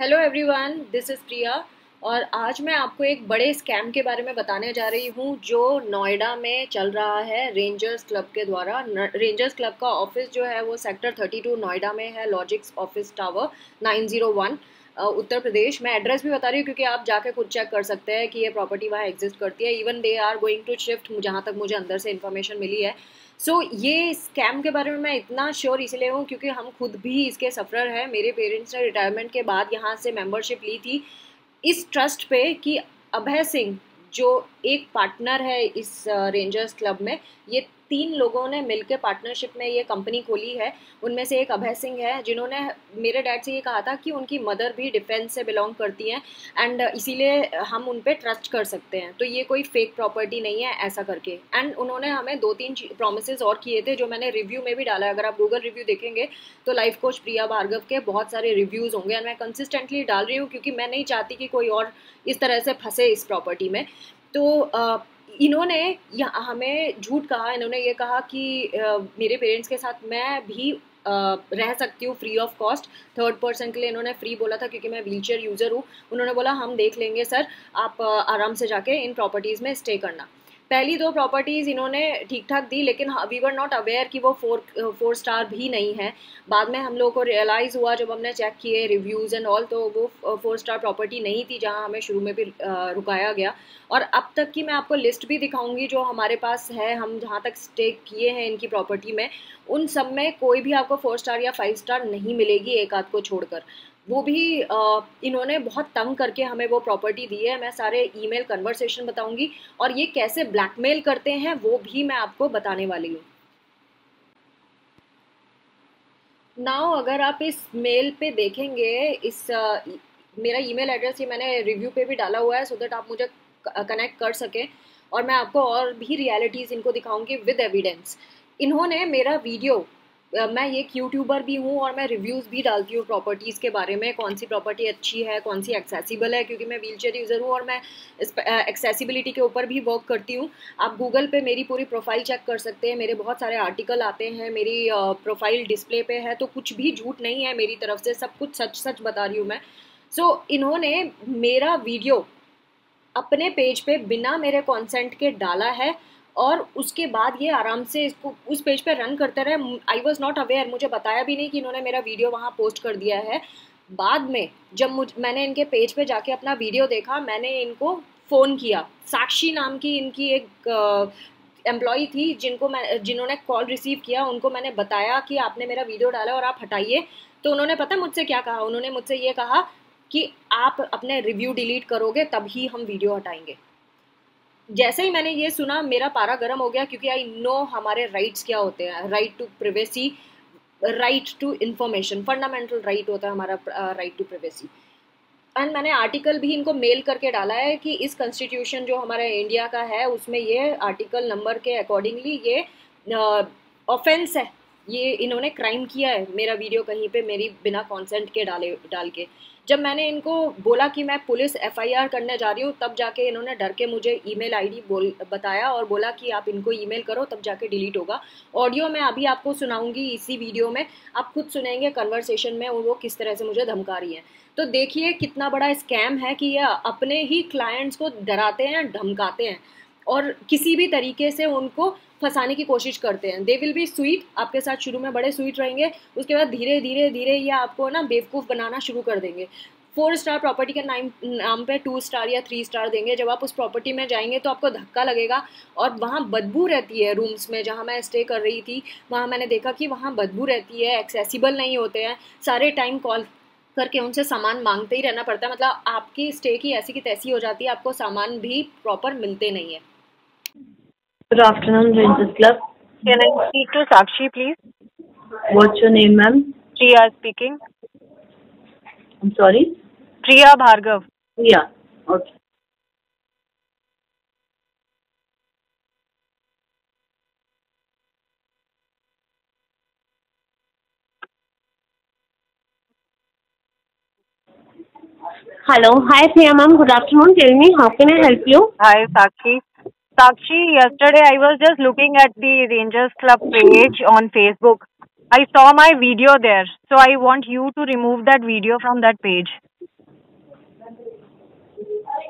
Hello everyone, this is प्रिया। और आज मैं आपको एक बड़े स्कैम के बारे में बताने जा रही हूँ जो नोएडा में चल रहा है रेंजर्स क्लब के द्वारा। रेंजर्स क्लब का ऑफिस जो है वो सेक्टर 32 नोएडा में है, logics office tower 901 Uttar Pradesh. मैं एड्रेस भी बता रही हूँ क्योंकि आप जाके खुद चेक कर सकते हैं कि ये प्रॉपर्टी वहाँ एग्जिस्ट करती है। Even they are going to shift, जहाँ तक मुझे अंदर से इन्फॉर्मेशन मिली है। ये स्कैम के बारे में मैं इतना श्योर इसलिए हूँ क्योंकि हम खुद भी इसके सफ़र हैं। मेरे पेरेंट्स ने रिटायरमेंट के बाद यहाँ से मेंबरशिप ली थी इस ट्रस्ट पे कि अभय सिंह जो एक पार्टनर है इस रेंजर्स क्लब में, ये 3 लोगों ने मिलकर पार्टनरशिप में ये कंपनी खोली है। उनमें से एक अभय सिंह है जिन्होंने मेरे डैड से ये कहा था कि उनकी मदर भी डिफेंस से बिलोंग करती हैं एंड इसीलिए हम उन पे ट्रस्ट कर सकते हैं, तो ये कोई फेक प्रॉपर्टी नहीं है ऐसा करके। एंड उन्होंने हमें 2-3 प्रोमिस और किए थे जो मैंने रिव्यू में भी डाला है। अगर आप गूगल रिव्यू देखेंगे तो लाइफ कोच प्रिया भार्गव के बहुत सारे रिव्यूज़ होंगे एंड मैं कंसिस्टेंटली डाल रही हूँ क्योंकि मैं नहीं चाहती कि कोई और इस तरह से फंसे इस प्रॉपर्टी में। तो इन्होंने हमें झूठ कहा। इन्होंने ये कहा कि मेरे पेरेंट्स के साथ मैं भी रह सकती हूँ free of cost. Third person के लिए इन्होंने फ्री बोला था क्योंकि मैं व्हीलचेयर यूज़र हूँ। उन्होंने बोला हम देख लेंगे सर, आप आराम से जाके इन प्रॉपर्टीज़ में स्टे करना। पहली 2 प्रॉपर्टीज़ इन्होंने ठीक ठाक दी लेकिन वी वर नॉट अवेयर कि वो 4 स्टार भी नहीं है। बाद में हम लोगों को रियलाइज़ हुआ जब हमने चेक किए रिव्यूज़ एंड ऑल, तो वो 4 स्टार प्रॉपर्टी नहीं थी जहां हमें शुरू में भी रुकाया गया। और अब तक की मैं आपको लिस्ट भी दिखाऊंगी जो हमारे पास है, हम जहाँ तक स्टे किए हैं इनकी प्रॉपर्टी में, उन सब में कोई भी आपको 4 स्टार या 5 स्टार नहीं मिलेगी, एक आध को छोड़कर। वो भी इन्होंने बहुत तंग करके हमें वो प्रॉपर्टी दी है। मैं सारे ईमेल कन्वर्सेशन बताऊंगी और ये कैसे ब्लैकमेल करते हैं वो भी मैं आपको बताने वाली हूँ। नाउ अगर आप इस मेल पे देखेंगे, मेरा ईमेल एड्रेस ये मैंने रिव्यू पे भी डाला हुआ है सो दैट आप मुझे कनेक्ट कर सकें और मैं आपको और भी रियलिटीज़ इनको दिखाऊंगी विद एविडेंस। इन्होंने मेरा वीडियो, मैं एक यूट्यूबर भी हूँ और मैं रिव्यूज़ भी डालती हूँ प्रॉपर्टीज़ के बारे में, कौन सी प्रॉपर्टी अच्छी है, कौन सी एक्सेसिबल है, क्योंकि मैं व्हीलचेयर यूज़र हूँ और मैं इस एक्सेसिबिलिटी के ऊपर भी वर्क करती हूँ। आप गूगल पे मेरी पूरी प्रोफाइल चेक कर सकते हैं, मेरे बहुत सारे आर्टिकल आते हैं, मेरी प्रोफाइल डिस्प्ले पे है, तो कुछ भी झूठ नहीं है मेरी तरफ से, सब कुछ सच सच बता रही हूँ मैं। इन्होंने मेरा वीडियो अपने पेज पे बिना मेरे कॉन्सेंट के डाला है और उसके बाद ये आराम से इसको उस पेज पे रन करते रहे। आई वॉज नॉट अवेयर, मुझे बताया भी नहीं कि इन्होंने मेरा वीडियो वहाँ पोस्ट कर दिया है। बाद में जब मैंने इनके पेज पे जाके अपना वीडियो देखा, मैंने इनको फ़ोन किया। साक्षी नाम की इनकी एक एम्प्लॉई थी जिन्होंने कॉल रिसीव किया, उनको मैंने बताया कि आपने मेरा वीडियो डाला और आप हटाइए। तो उन्होंने पता मुझसे क्या कहा, उन्होंने मुझसे ये कहा कि आप अपने रिव्यू डिलीट करोगे तभी हम वीडियो हटाएंगे। जैसे ही मैंने ये सुना मेरा पारा गर्म हो गया क्योंकि आई नो हमारे राइट्स क्या होते हैं। Right to privacy, right to information, fundamental right होता है हमारा, राइट टू प्रिवेसी। एंड मैंने आर्टिकल भी इनको मेल करके डाला है कि इस कॉन्स्टिट्यूशन जो हमारा इंडिया का है उसमें ये आर्टिकल नंबर के अकॉर्डिंगली ये ऑफेंस है, ये इन्होंने क्राइम किया है मेरा वीडियो कहीं पे मेरी बिना कॉन्सेंट के डाल के। जब मैंने इनको बोला कि मैं पुलिस एफआईआर करने जा रही हूँ तब जाके इन्होंने डर के मुझे ईमेल आईडी बताया और बोला कि आप इनको ईमेल करो तब जाके डिलीट होगा। ऑडियो मैं अभी आपको सुनाऊंगी इसी वीडियो में, आप खुद सुनेंगे कन्वर्सेशन में वो किस तरह से मुझे धमका रही है। तो देखिए कितना बड़ा स्कैम है कि ये अपने ही क्लाइंट्स को डराते हैं, धमकाते हैं और किसी भी तरीके से उनको फंसाने की कोशिश करते हैं। दे विल बी स्वीट, आपके साथ शुरू में बड़े स्वीट रहेंगे, उसके बाद धीरे धीरे धीरे ये आपको ना बेवकूफ़ बनाना शुरू कर देंगे। 4 स्टार प्रॉपर्टी के नाम पे 2 स्टार या 3 स्टार देंगे। जब आप उस प्रॉपर्टी में जाएंगे तो आपको धक्का लगेगा और वहाँ बदबू रहती है। रूम्स में जहाँ मैं स्टे कर रही थी वहाँ मैंने देखा कि वहाँ बदबू रहती है, एक्सेसिबल नहीं होते हैं, सारे टाइम कॉल करके उनसे सामान मांगते ही रहना पड़ता है। मतलब आपकी स्टे की ऐसी की तैसी हो जाती है, आपको सामान भी प्रॉपर मिलते नहीं है। Good afternoon, Rangers Club. Can I speak to Sakshi, please? What's your name, ma'am? Priya speaking. I'm sorry? Priya Bhargav. Yeah. Okay. Hello. Hi, Priya ma'am. Good afternoon. Tell me, how can I help you? Hi, Sakshi. Sakshi, yesterday I was just looking at the Rangers Club page on Facebook. I saw my video there, so I want you to remove that video from that page.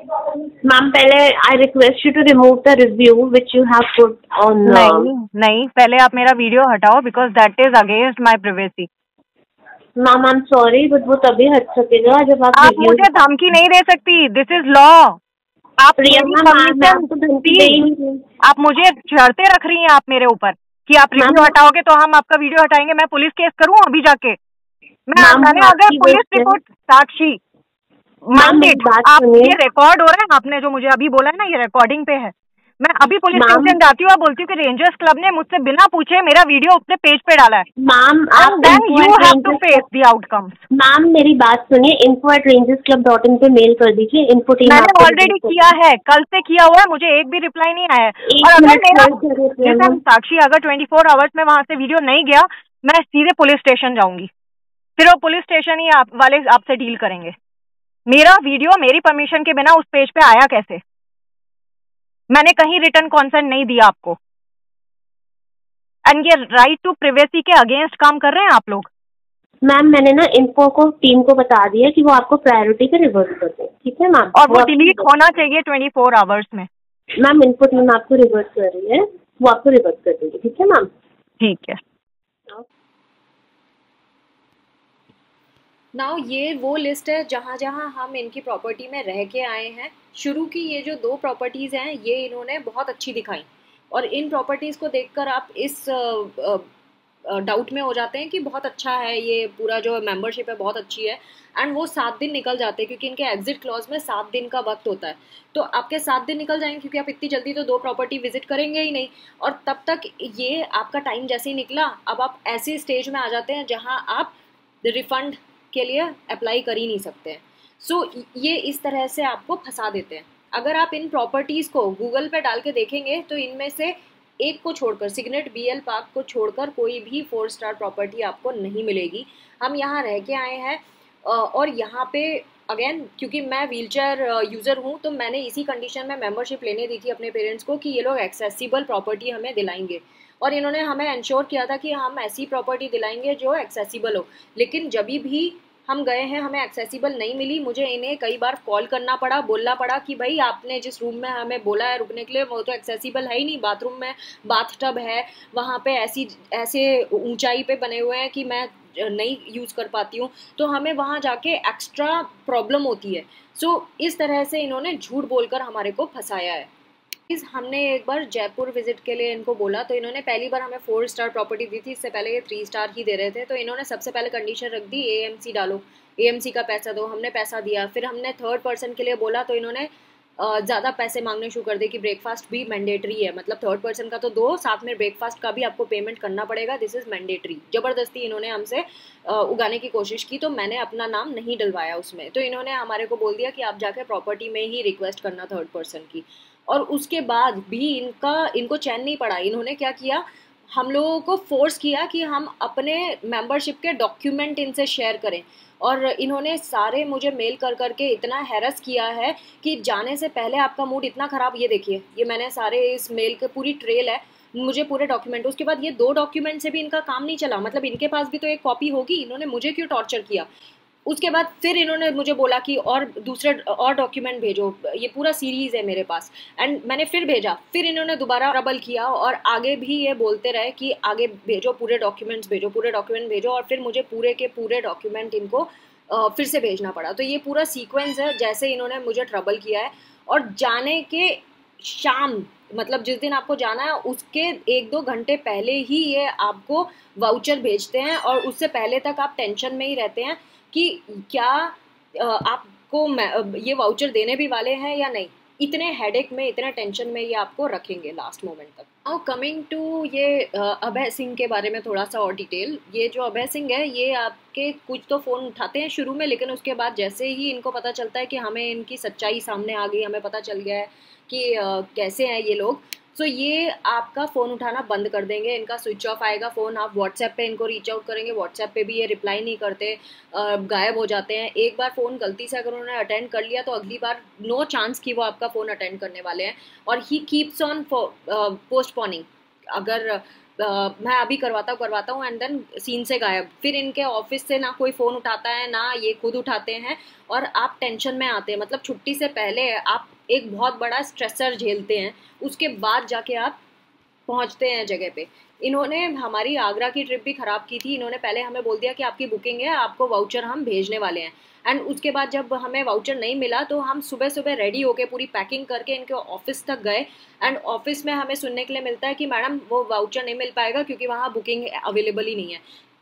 Ma'am पहले I request you to remove the review which you have put on. नहीं नहीं, पहले आप मेरा video हटाओ because that is against my privacy. Ma'am I am sorry but वो तभी हट सकेगा जब आप आप रिव्यू। मुझे धमकी नहीं दे सकती, दिस इज लॉ। आप प्रिया मेरी मैम मैं परमिशन आपको धमकी दे ही नहीं रही। आप मुझे शर्तें रख रही हैं आप मेरे ऊपर कि आप रिव्यू मैम हटाओगे तो हम आपका वीडियो हटाएंगे। मैं पुलिस केस करूं अभी जाके? मैम मैंने वो अगर आपकी पुलिस विश है। रिपोर्ट, साक्षी मैम माइंड मेरी इट, बात आप सुनिए। ये रिकॉर्ड हो रहा है, आपने जो मुझे अभी बोला है ना ये रिकॉर्डिंग पे है। मैं अभी पुलिस मैम स्टेशन जाती हूँ और बोलती हूँ कि रेंजर्स क्लब ने मुझसे बिना पूछे मेरा वीडियो अपने पेज पे डाला है मैम एंड आप देन इनको you at have to rangers face the outcomes. Ma'am मेरी बात सुनिए, info@rangersclub.in पे मेल कर दीजिए। इन्फो टीम मैंने आपको ऑलरेडी रिसीव किया कर। है, कल से किया हुआ है, मुझे एक भी रिप्लाई नहीं आया है। और एक अगर मिनट मेरा, होल्ड करिए प्रिया जैसे हम मैम। साक्षी, अगर 24 आवर्स में वहां से वीडियो नहीं गया, मैं सीधे पुलिस स्टेशन जाऊंगी, फिर वो पुलिस स्टेशन ही आप वाले आपसे डील करेंगे। मेरा वीडियो मेरी परमिशन के बिना उस पेज पे आया कैसे? मैंने कहीं रिटर्न कॉन्सेंट नहीं दिया आपको। एंड ये राइट टू प्राइवेसी के अगेंस्ट काम कर रहे हैं आप लोग। मैम मैंने ना इन्फो को टीम को बता दिया कि वो आपको प्रायोरिटी पे रिवर्स कर दें, ठीक है मैम? और वो आपको डिलीट होना चाहिए 24 आवर्स में। मैम इन्फो टीम आपको रिवर्स कर रही है, वो आपको रिवर्स कर देगी, ठीक है मैम? ठीक है। नाउ ये वो लिस्ट है जहाँ जहाँ हम इनकी प्रॉपर्टी में रह के आए हैं। शुरू की ये जो 2 प्रॉपर्टीज़ हैं ये इन्होंने बहुत अच्छी दिखाई, और इन प्रॉपर्टीज़ को देखकर आप इस डाउट में हो जाते हैं कि बहुत अच्छा है, ये पूरा जो मेंबरशिप है बहुत अच्छी है। एंड वो 7 दिन निकल जाते हैं क्योंकि इनके एग्जिट क्लॉज में 7 दिन का वक्त होता है। तो आपके 7 दिन निकल जाएंगे क्योंकि आप इतनी जल्दी तो 2 प्रॉपर्टी विजिट करेंगे ही नहीं। और तब तक ये आपका टाइम जैसे ही निकला, अब आप ऐसे स्टेज में आ जाते हैं जहाँ आप रिफंड के लिए अप्लाई कर ही नहीं सकते हैं। सो ये इस तरह से आपको फंसा देते हैं। अगर आप इन प्रॉपर्टीज़ को गूगल पे डाल के देखेंगे तो इनमें से एक को छोड़कर, सिग्नेट बीएल पार्क को छोड़कर कोई भी 4 स्टार प्रॉपर्टी आपको नहीं मिलेगी। हम यहाँ रह के आए हैं और यहाँ पे अगेन क्योंकि मैं व्हीलचेयर यूज़र हूँ तो मैंने इसी कंडीशन में मेंबरशिप लेने दी थी अपने पेरेंट्स को कि ये लोग एक्सेसिबल प्रॉपर्टी हमें दिलाएंगे, और इन्होंने हमें इंश्योर किया था कि हम ऐसी प्रॉपर्टी दिलाएंगे जो एक्सेसिबल हो। लेकिन जब भी हम गए हैं हमें एक्सेसिबल नहीं मिली। मुझे इन्हें कई बार कॉल करना पड़ा, बोलना पड़ा कि भाई आपने जिस रूम में हमें बोला है रुकने के लिए वो तो एक्सेसिबल है ही नहीं। बाथरूम में बाथ टब है, वहाँ पे ऐसे ऊंचाई पे बने हुए हैं कि मैं नहीं यूज़ कर पाती हूँ, तो हमें वहाँ जाके एक्स्ट्रा प्रॉब्लम होती है। सो इस तरह से इन्होंने झूठ बोलकर हमारे को फंसाया है। हमने एक बार जयपुर विजिट के लिए इनको बोला तो इन्होंने पहली बार हमें 4 स्टार प्रॉपर्टी दी थी, इससे पहले ये 3 स्टार ही दे रहे थे। तो इन्होंने सबसे पहले कंडीशन रख दी एएमसी डालो, एएमसी का पैसा दो। हमने पैसा दिया, फिर हमने थर्ड पर्सन के लिए बोला तो इन्होंने ज़्यादा पैसे मांगने शुरू कर दिए कि ब्रेकफास्ट भी मैंडेटरी है, मतलब थर्ड पर्सन का तो दो, साथ में ब्रेकफास्ट का भी आपको पेमेंट करना पड़ेगा, दिस इज़ मैंडेटरी। ज़बरदस्ती इन्होंने हमसे उगाने की कोशिश की, तो मैंने अपना नाम नहीं डलवाया उसमें। तो इन्होंने हमारे को बोल दिया कि आप जाके प्रॉपर्टी में ही रिक्वेस्ट करना थर्ड पर्सन की। और उसके बाद भी इनको चैन नहीं पड़ा। इन्होंने क्या किया, हम लोगों को फोर्स किया कि हम अपने मेंबरशिप के डॉक्यूमेंट इनसे शेयर करें, और इन्होंने सारे मुझे मेल कर करके इतना हैरस किया है कि जाने से पहले आपका मूड इतना ख़राब। ये देखिए, ये मैंने सारे इस मेल के पूरी ट्रेल है, मुझे पूरे डॉक्यूमेंट। उसके बाद ये 2 डॉक्यूमेंट से भी इनका काम नहीं चला, मतलब इनके पास भी तो एक कॉपी होगी, इन्होंने मुझे क्यों टॉर्चर किया। उसके बाद फिर इन्होंने मुझे बोला कि और दूसरे और डॉक्यूमेंट भेजो, ये पूरा सीरीज़ है मेरे पास। एंड मैंने फिर भेजा, फिर इन्होंने दोबारा ट्रबल किया और आगे भी ये बोलते रहे कि आगे भेजो, पूरे डॉक्यूमेंट्स भेजो, पूरे डॉक्यूमेंट भेजो, और फिर मुझे पूरे के पूरे डॉक्यूमेंट इनको फिर से भेजना पड़ा। तो ये पूरा सीक्वेंस है जैसे इन्होंने मुझे ट्रबल किया है। और जाने के शाम, मतलब जिस दिन आपको जाना है उसके 1-2 घंटे पहले ही ये आपको वाउचर भेजते हैं, और उससे पहले तक आप टेंशन में ही रहते हैं कि क्या आपको ये वाउचर देने भी वाले हैं या नहीं। इतने हेडेक में, इतने टेंशन में ये आपको रखेंगे लास्ट मोमेंट तक। नाउ कमिंग टू ये अभय सिंह के बारे में थोड़ा सा और डिटेल। ये जो अभय सिंह है ये आपके कुछ तो फ़ोन उठाते हैं शुरू में, लेकिन उसके बाद जैसे ही इनको पता चलता है कि हमें इनकी सच्चाई सामने आ गई, हमें पता चल गया है कि कैसे हैं ये लोग, सो ये आपका फ़ोन उठाना बंद कर देंगे। इनका स्विच ऑफ आएगा फ़ोन। आप व्हाट्सएप पे इनको रीच आउट करेंगे, व्हाट्सएप पे भी ये रिप्लाई नहीं करते, गायब हो जाते हैं। एक बार फ़ोन गलती से अगर उन्होंने अटेंड कर लिया तो अगली बार नो चांस कि वो आपका फ़ोन अटेंड करने वाले हैं। और ही कीप्स ऑन पोस्टपोनिंग। अगर मैं अभी करवाता हूँ एंड देन सीन से गायब। फिर इनके ऑफिस से ना कोई फ़ोन उठाता है ना ये खुद उठाते हैं, और आप टेंशन में आते हैं। मतलब छुट्टी से पहले आप एक बहुत बड़ा स्ट्रेसर झेलते हैं, उसके बाद जाके आप पहुंचते हैं जगह पे। इन्होंने हमारी आगरा की ट्रिप भी ख़राब की थी। इन्होंने पहले हमें बोल दिया कि आपकी बुकिंग है, आपको वाउचर हम भेजने वाले हैं। एंड उसके बाद जब हमें वाउचर नहीं मिला तो हम सुबह सुबह रेडी होके पूरी पैकिंग करके इनके ऑफिस तक गए। एंड ऑफिस में हमें सुनने के लिए मिलता है कि मैडम वो वाउचर नहीं मिल पाएगा क्योंकि वहाँ बुकिंग अवेलेबल ही नहीं है।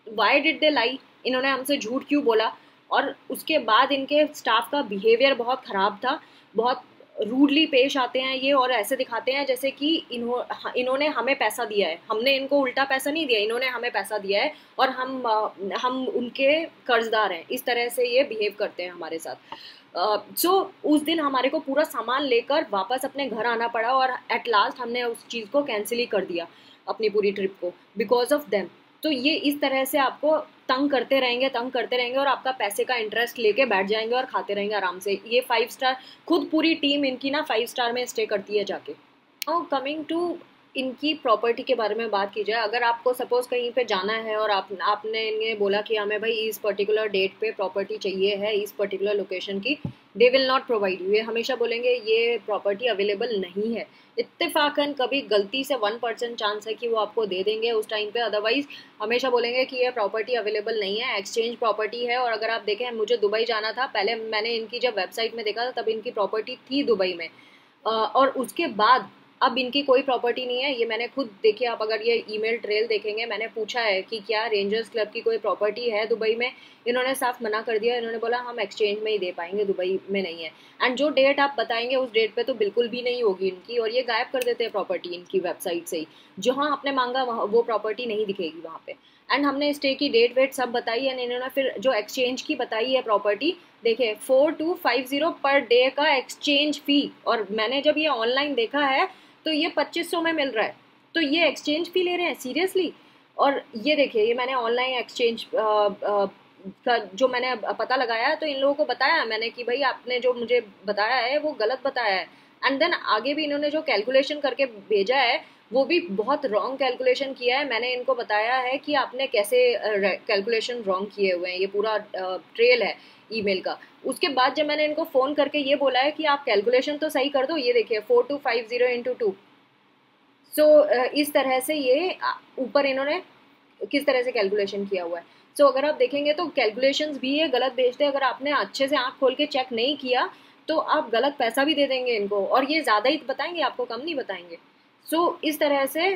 वाई डिड दे लाई? इन्होंने हमसे झूठ क्यों बोला? और उसके बाद इनके स्टाफ का बिहेवियर बहुत ख़राब था, बहुत रूडली पेश आते हैं ये, और ऐसे दिखाते हैं जैसे कि इन्होंने हमें पैसा दिया है। हमने इनको उल्टा पैसा नहीं दिया, इन्होंने हमें पैसा दिया है और हम उनके कर्जदार हैं। इस तरह से ये बिहेव करते हैं हमारे साथ। सो उस दिन हमारे को पूरा सामान लेकर वापस अपने घर आना पड़ा, और एट लास्ट हमने उस चीज़ को कैंसिल ही कर दिया, अपनी पूरी ट्रिप को, बिकॉज ऑफ देम। तो ये इस तरह से आपको तंग करते रहेंगे और आपका पैसे का इंटरेस्ट लेके बैठ जाएंगे और खाते रहेंगे आराम से। ये 5 स्टार, खुद पूरी टीम इनकी ना 5 स्टार में स्टे करती है जाके। नाउ कमिंग टू इनकी प्रॉपर्टी के बारे में बात की जाए, अगर आपको सपोज कहीं पे जाना है और आपने इन्हें बोला कि हमें भाई इस पर्टिकुलर डेट पे प्रॉपर्टी चाहिए है इस पर्टिकुलर लोकेशन की, they will not provide you. ये हमेशा बोलेंगे ये प्रॉपर्टी अवेलेबल नहीं है। इत्तेफाकन कभी गलती से 1% चांस है कि वो आपको दे देंगे उस टाइम पे, अदरवाइज हमेशा बोलेंगे कि ये प्रॉपर्टी अवेलेबल नहीं है, एक्सचेंज प्रॉपर्टी है। और अगर आप देखें, मुझे दुबई जाना था, पहले मैंने इनकी जब वेबसाइट में देखा था तब इनकी प्रॉपर्टी थी दुबई में, और उसके बाद अब इनकी कोई प्रॉपर्टी नहीं है। ये मैंने खुद देखी, आप अगर ये ईमेल ट्रेल देखेंगे, मैंने पूछा है कि क्या रेंजर्स क्लब की कोई प्रॉपर्टी है दुबई में, इन्होंने साफ मना कर दिया। इन्होंने बोला हम एक्सचेंज में ही दे पाएंगे, दुबई में नहीं है। एंड जो डेट आप बताएंगे उस डेट पे तो बिल्कुल भी नहीं होगी इनकी, और ये गायब कर देते हैं प्रॉपर्टी इनकी वेबसाइट से ही। जहाँ आपने मांगा वहाँ वो प्रॉपर्टी नहीं दिखेगी वहाँ पे। एंड हमने स्टे की डेट वेट सब बताई, एंड इन्होंने फिर जो एक्सचेंज की बताई है प्रॉपर्टी, देखिए 4250 पर डे का एक्सचेंज फ़ी। और मैंने जब ये ऑनलाइन देखा है तो ये 2500 में मिल रहा है, तो ये एक्सचेंज फ़ी ले रहे हैं सीरियसली। और ये देखिए, ये मैंने ऑनलाइन एक्सचेंज का जो मैंने पता लगाया, तो इन लोगों को बताया मैंने कि भाई आपने जो मुझे बताया है वो गलत बताया है। एंड देन आगे भी इन्होंने जो कैलकुलेशन करके भेजा है वो भी बहुत रॉन्ग कैलकुलेशन किया है। मैंने इनको बताया है कि आपने कैसे कैलकुलेशन रॉन्ग किए हुए हैं, ये पूरा ट्रेल है ईमेल का। उसके बाद जब मैंने इनको फ़ोन करके ये बोला है कि आप कैलकुलेशन तो सही कर दो, ये देखिए 4250 × 2। सो इस तरह से ये ऊपर इन्होंने किस तरह से कैलकुलेशन किया हुआ है। सो अगर आप देखेंगे तो कैलकुलेशंस भी ये गलत भेजते हैं। अगर आपने अच्छे से आँख खोल के चेक नहीं किया तो आप गलत पैसा भी दे देंगे इनको, और ये ज़्यादा ही बताएंगे आपको, कम नहीं बताएंगे। सो इस तरह से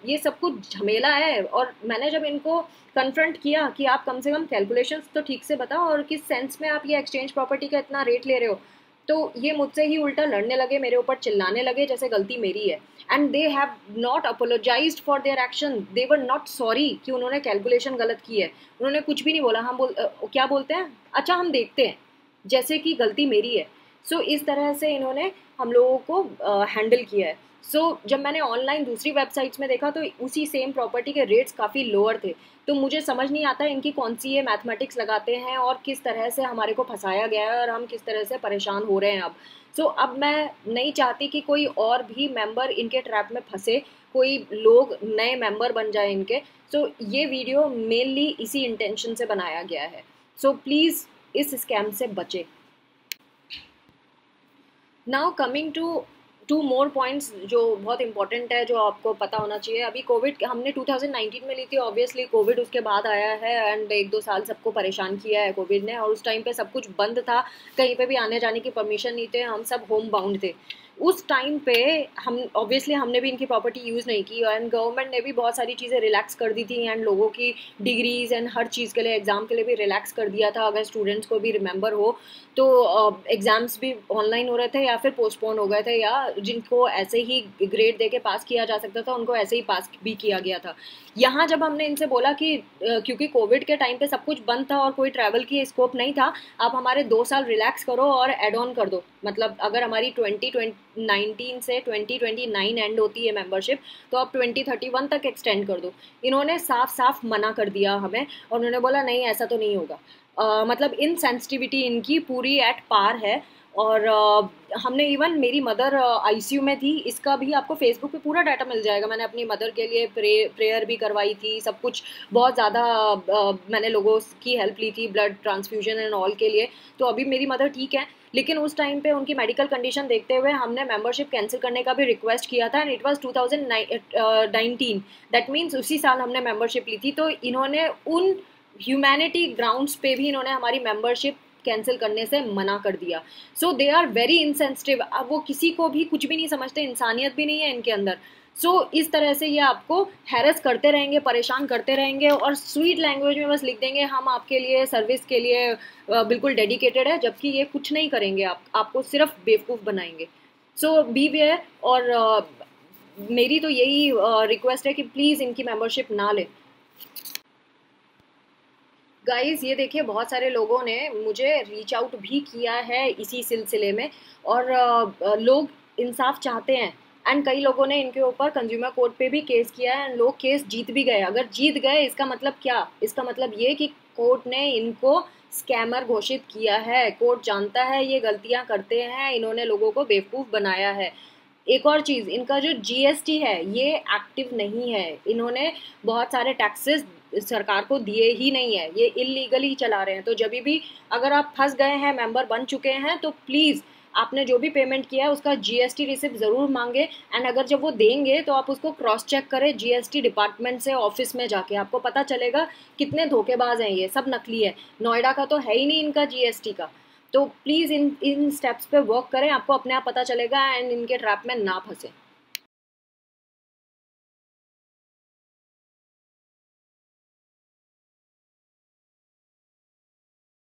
ये सब कुछ झमेला है। और मैंने जब इनको कन्फ्रंट किया कि आप कम से कम कैलकुलेशंस तो ठीक से बताओ और किस सेंस में आप ये एक्सचेंज प्रॉपर्टी का इतना रेट ले रहे हो, तो ये मुझसे ही उल्टा लड़ने लगे, मेरे ऊपर चिल्लाने लगे जैसे गलती मेरी है। And they have not apologised for their action, they were not sorry कि उन्होंने कैलकुलेशन गलत की है। उन्होंने कुछ भी नहीं बोला। हम क्या बोलते हैं, अच्छा हम देखते हैं, जैसे कि गलती मेरी है। सो इस तरह से इन्होंने हम लोगों को हैंडल किया है। सो जब मैंने ऑनलाइन दूसरी वेबसाइट्स में देखा तो उसी सेम प्रॉपर्टी के रेट्स काफ़ी लोअर थे। तो मुझे समझ नहीं आता इनकी कौन सी ये मैथमेटिक्स लगाते हैं और किस तरह से हमारे को फंसाया गया है और हम किस तरह से परेशान हो रहे हैं अब। सो अब मैं नहीं चाहती कि कोई और भी मेंबर इनके ट्रैप में फंसे, कोई लोग नए मेंबर बन जाए इनके। सो ये वीडियो मेनली इसी इंटेंशन से बनाया गया है। सो प्लीज़ इस स्कैम से बचे। Now coming to 2 more points जो बहुत इंपॉर्टेंट है, जो आपको पता होना चाहिए। अभी कोविड हमने 2019 में ली थी, ऑब्वियसली कोविड उसके बाद आया है एंड 1-2 साल सबको परेशान किया है कोविड ने। और उस टाइम पे सब कुछ बंद था, कहीं पे भी आने जाने की परमिशन नहीं थे, हम सब होम बाउंड थे। उस टाइम पे हम ऑब्वियसली हमने भी इनकी प्रॉपर्टी यूज़ नहीं की, एंड गवर्नमेंट ने भी बहुत सारी चीज़ें रिलैक्स कर दी थी, एंड लोगों की डिग्रीज़ एंड हर चीज़ के लिए, एग्ज़ाम के लिए भी रिलैक्स कर दिया था। अगर स्टूडेंट्स को भी रिमेंबर हो तो एग्ज़ाम्स भी ऑनलाइन हो रहे थे या फिर पोस्टपोन हो गए थे, या जिनको ऐसे ही ग्रेड दे के पास किया जा सकता था उनको ऐसे ही पास भी किया गया था। यहाँ जब हमने इनसे बोला कि क्योंकि कोविड के टाइम पे सब कुछ बंद था और कोई ट्रैवल की स्कोप नहीं था, आप हमारे 2 साल रिलैक्स करो और एड ऑन कर दो। मतलब अगर हमारी 2019 से 2029 एंड होती है मेंबरशिप, तो आप 2031 तक एक्सटेंड कर दो। इन्होंने साफ साफ मना कर दिया हमें, और उन्होंने बोला नहीं ऐसा तो नहीं होगा। मतलब इनसेंसिटिविटी इनकी पूरी एट पार है। और हमने इवन, मेरी मदर आईसीयू में थी, इसका भी आपको फेसबुक पे पूरा डाटा मिल जाएगा। मैंने अपनी मदर के लिए प्रेयर भी करवाई थी, सब कुछ बहुत ज़्यादा मैंने लोगों की हेल्प ली थी ब्लड ट्रांसफ्यूजन एंड ऑल के लिए। तो अभी मेरी मदर ठीक है, लेकिन उस टाइम पे उनकी मेडिकल कंडीशन देखते हुए हमने मेंबरशिप कैंसिल करने का भी रिक्वेस्ट किया था, and it was 2019, that means उसी साल हमने मेंबरशिप ली थी। तो इन्होंने उन ह्यूमैनिटी ग्राउंड्स पे भी इन्होंने हमारी मेंबरशिप कैंसिल करने से मना कर दिया। सो दे आर वेरी इनसेंसिटिव। अब वो किसी को भी कुछ भी नहीं समझते, इंसानियत भी नहीं है इनके अंदर। इस तरह से ये आपको हैरेस करते रहेंगे, परेशान करते रहेंगे, और स्वीट लैंग्वेज में बस लिख देंगे हम आपके लिए सर्विस के लिए बिल्कुल डेडिकेटेड है, जबकि ये कुछ नहीं करेंगे, आपको सिर्फ बेवकूफ़ बनाएंगे। Beware. और मेरी तो यही रिक्वेस्ट है कि प्लीज़ इनकी मेंबरशिप ना लें। गाइज़ ये देखिए, बहुत सारे लोगों ने मुझे रीच आउट भी किया है इसी सिलसिले में, और लोग इंसाफ चाहते हैं, एंड कई लोगों ने इनके ऊपर कंज्यूमर कोर्ट पे भी केस किया है, एंड लोग केस जीत भी गए। अगर जीत गए, इसका मतलब क्या? इसका मतलब ये कि कोर्ट ने इनको स्कैमर घोषित किया है। कोर्ट जानता है ये गलतियां करते हैं, इन्होंने लोगों को बेवकूफ़ बनाया है। एक और चीज़, इनका जो जीएसटी है ये एक्टिव नहीं है। इन्होंने बहुत सारे टैक्सेस सरकार को दिए ही नहीं है, ये इलीगली चला रहे हैं। तो जब भी अगर आप फंस गए हैं, मेंबर बन चुके हैं, तो प्लीज़ आपने जो भी पेमेंट किया है उसका जीएसटी रिसिप्ट ज़रूर मांगे, एंड अगर जब वो देंगे तो आप उसको क्रॉस चेक करें जीएसटी डिपार्टमेंट से, ऑफिस में जाके आपको पता चलेगा कितने धोखेबाज हैं, ये सब नकली है। नोएडा का तो है ही नहीं इनका जीएसटी का। तो प्लीज़ इन स्टेप्स पे वर्क करें, आपको अपने आप पता चलेगा, एंड इनके ट्रैप में ना फंसे।